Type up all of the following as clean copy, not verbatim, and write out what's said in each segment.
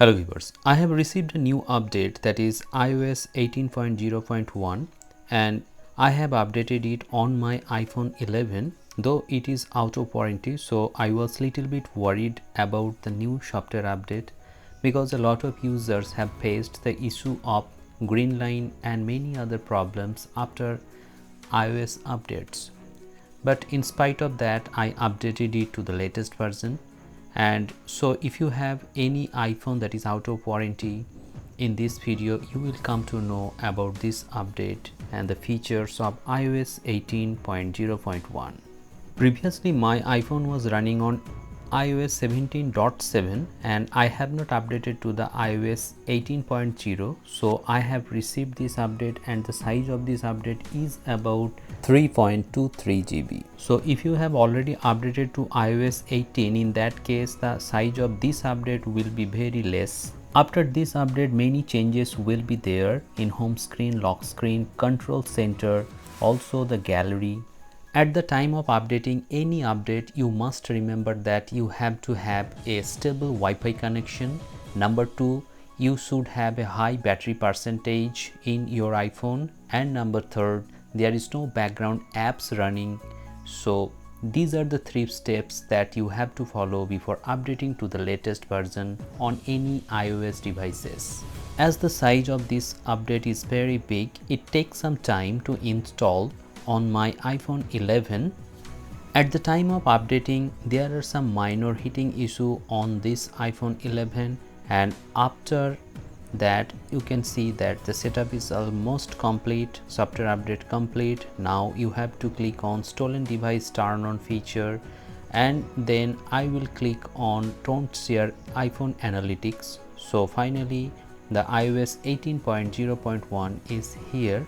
Hello viewers, I have received a new update, that is iOS 18.0.1, and I have updated it on my iPhone 11, though it is out of warranty. So I was little bit worried about the new software update because a lot of users have faced the issue of green line and many other problems after iOS updates. But in spite of that, I updated it to the latest version. And so if you have any iPhone that is out of warranty, in this video you will come to know about this update and the features of iOS 18.0.1. Previously my iPhone was running on iOS 17.7 and I have not updated to the iOS 18.0, so I have received this update and the size of this update is about 3.23 GB. So if you have already updated to iOS 18, in that case the size of this update will be very less. After this update, many changes will be there in home screen, lock screen, control center, also the gallery. At the time of updating any update, you must remember that you have to have a stable Wi-Fi connection. Number 2, you should have a high battery percentage in your iPhone. And number 3, there is no background apps running. So these are the 3 steps that you have to follow before updating to the latest version on any iOS devices. As the size of this update is very big, it takes some time to install on my iPhone 11. At the time of updating, there are some minor heating issue on this iPhone 11, and after that you can see that the setup is almost complete, software update complete. Now you have to click on stolen device turn on feature, and then I will click on don't share iPhone analytics. So finally the iOS 18.0.1 is here.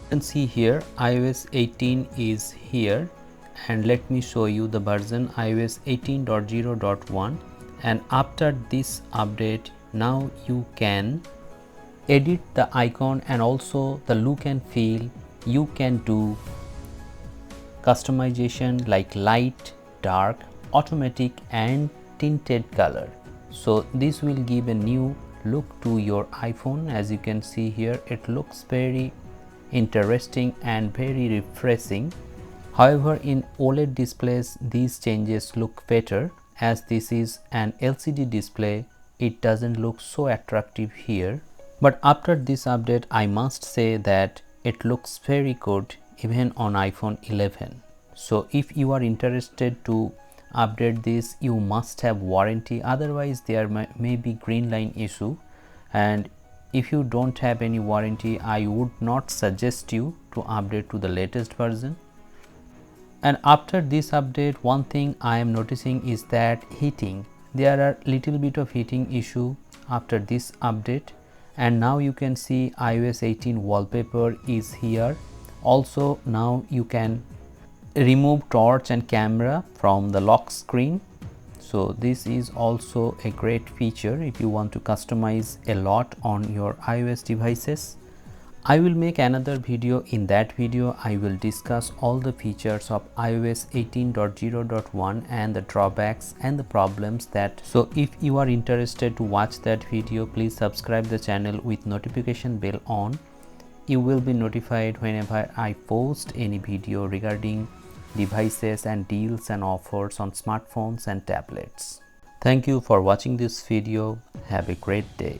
You can see here iOS 18 is here, and let me show you the version iOS 18.0.1. and after this update, now you can edit the icon and also the look and feel. You can do customization like light, dark, automatic and tinted color. So this will give a new look to your iPhone. As you can see here, it looks very interesting and very refreshing. However, in OLED displays these changes look better. As this is an LCD display, it doesn't look so attractive here. But after this update, I must say that it looks very good even on iPhone 11. So if you are interested to update this, you must have warranty, otherwise there may be green line issue, and if you don't have any warranty, I would not suggest you to update to the latest version. And after this update, one thing I am noticing is that heating, there are little bit of heating issue after this update. And now you can see iOS 18 wallpaper is here. Also now you can remove torch and camera from the lock screen. So this is also a great feature if you want to customize a lot on your iOS devices. I will make another video. In that video I will discuss all the features of iOS 18.0.1 and the drawbacks and the problems that. So if you are interested to watch that video, please subscribe the channel with notification bell on. You will be notified whenever I post any video regarding devices and deals and offers on smartphones and tablets. Thank you for watching this video. Have a great day.